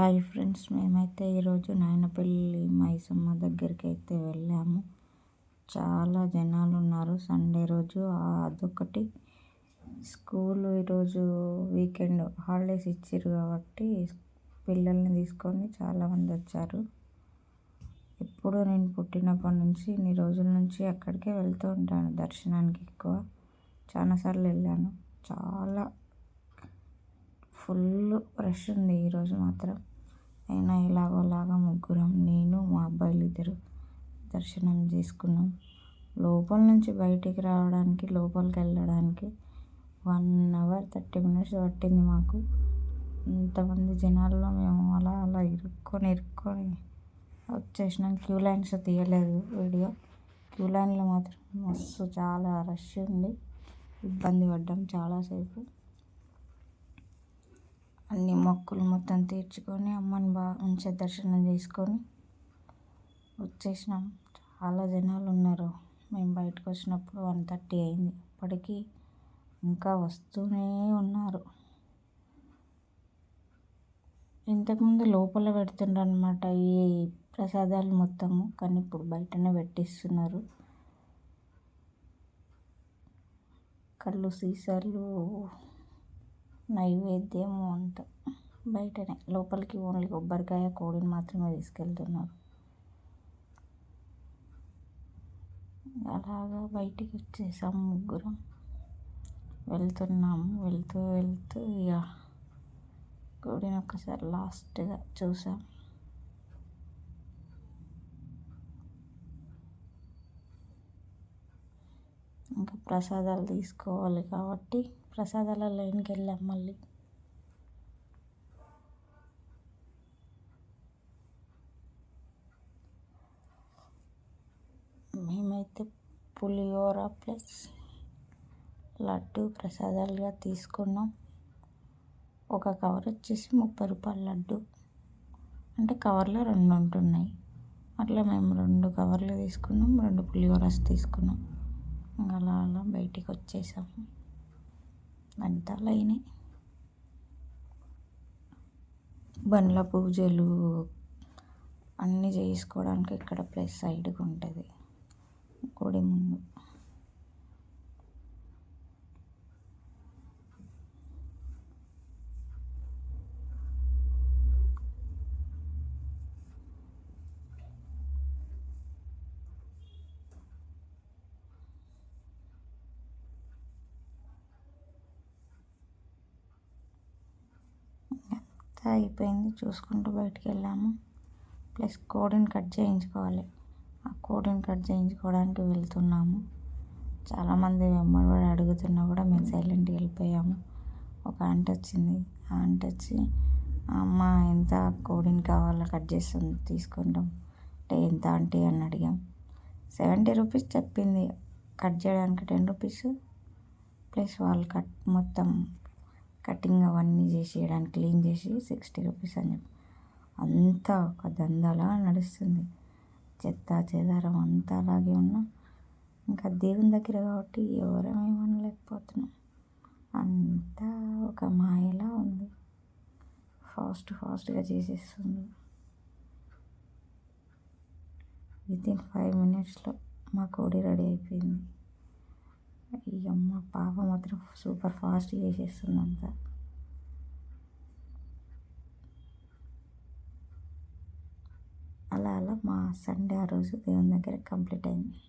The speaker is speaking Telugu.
హాయ్ ఫ్రెండ్స్, మేమైతే ఈరోజు నాయనపల్లి మైసమ్మ దగ్గరికి అయితే వెళ్ళాము. చాలా జనాలు ఉన్నారు. సండే రోజు అదొకటి. స్కూల్ ఈరోజు వీకెండ్ హాలిడేస్ ఇచ్చారు కాబట్టి పిల్లల్ని తీసుకొని చాలామంది వచ్చారు. ఎప్పుడు నేను పుట్టినప్పటి నుంచి ఇన్ని రోజుల నుంచి అక్కడికే వెళ్తూ ఉంటాను దర్శనానికి. ఎక్కువ చాలాసార్లు వెళ్ళాను. చాలా ఫుల్ రష్ ఉంది ఈరోజు మాత్రం. అయినా ఎలాగోలాగా ముగ్గురం, నేను మా అబ్బాయిలు ఇద్దరు దర్శనం చేసుకున్నాం. లోపల నుంచి బయటికి రావడానికి, లోపలికి వెళ్ళడానికి 1 hour 30 minutes పట్టింది మాకు. ఇంతమంది జనాల్లో మేము అలా అలా ఇరుక్కొని వచ్చేసినాం. క్యూ లైన్స్ తీయలేదు వీడియో. క్యూ లైన్లో మాత్రం మస్తు చాలా రష్ ఉంది. ఇబ్బంది పడ్డాం చాలాసేపు. అన్ని మొక్కులు మొత్తం తీర్చుకొని అమ్మని మంచిగా దర్శనం చేసుకొని వచ్చేసినాం. చాలా జనాలు ఉన్నారు. మేము బయటకు వచ్చినప్పుడు 1:30 అయింది. అప్పటికి ఇంకా వస్తూనే ఉన్నారు. ఇంతకుముందు లోపల పెడుతుండ్రు అనమాట ఈ ప్రసాదాలు మొత్తము, కానీ ఇప్పుడు బయటనే పెట్టిస్తున్నారు. కళ్ళు సీసాలు, నైవేద్యము అంతా బయటనే. లోపలికి ఓన్లీ కొబ్బరికాయ, కోడిని మాత్రమే తీసుకెళ్తున్నారు. అలాగా బయటికి వచ్చేసాం ముగ్గురం. వెళ్తున్నాము. వెళ్తూ ఇక కోడిని ఒకసారి లాస్ట్గా చూసాం. ఇంకా ప్రసాదాలు తీసుకోవాలి కాబట్టి ప్రసాదాల లైన్కి వెళ్ళాం. మళ్ళీ మేమైతే పులిహోర ప్లస్ లడ్డు ప్రసాదాలుగా తీసుకున్నాం. ఒక కవర్ వచ్చేసి 30 రూపాయల లడ్డు, అంటే కవర్లో 2 ఉంటున్నాయి. అట్లా మేము 2 కవర్లు తీసుకున్నాం, 2 పులిహోరస్ తీసుకున్నాం. అలా అలా బయటికి వచ్చేసాము. అంతా లైనే. బండ్ల పూజలు అన్నీ చేసుకోవడానికి ఇక్కడ ప్లేస్ సైడ్కి ఉంటుంది గుడి ముందు. అయిపోయింది. చూసుకుంటూ బయటికి వెళ్ళాము. ప్లస్ కోడిని కట్ చేయించుకోవాలి. ఆ కోడిని కట్ చేయించుకోవడానికి వెళ్తున్నాము. చాలామంది వెంబడి అడుగుతున్నా కూడా మేము సైలెంట్గా వెళ్ళిపోయాము. ఒక ఆంటీ వచ్చింది. ఆ ఆంటీ వచ్చి, అమ్మ ఎంత కోడిని కావాలో కట్ చేస్తుంది తీసుకుంటాం అంటే, ఎంత ఆంటీ అని అడిగాం. 70 రూపీస్ చెప్పింది. కట్ చేయడానికి 10 రూపీస్ ప్లస్ వాళ్ళు మొత్తం కటింగ్ అవన్నీ చేసేయడానికి క్లీన్ చేసి 60 రూపీస్ అని చెప్పి. అంతా ఒక దందాలా నడుస్తుంది. చెత్త చెదారం అంతా అలాగే ఉన్నాం. ఇంకా దేవుని దగ్గర కాబట్టి ఎవరేమనలేకపోతున్నాం. అంతా ఒక మాయలా ఉంది. ఫాస్ట్గా చేసేస్తుంది. వితిన్ 5 minutesలో మా కోడి రెడీ అయిపోయింది. ఈ అమ్మ పాప మాత్రం సూపర్ ఫాస్ట్గా చేసేస్తుంది అంతా. అలా అలా మా సండే ఆ రోజు దేవుని దగ్గర కంప్లీట్ అయింది.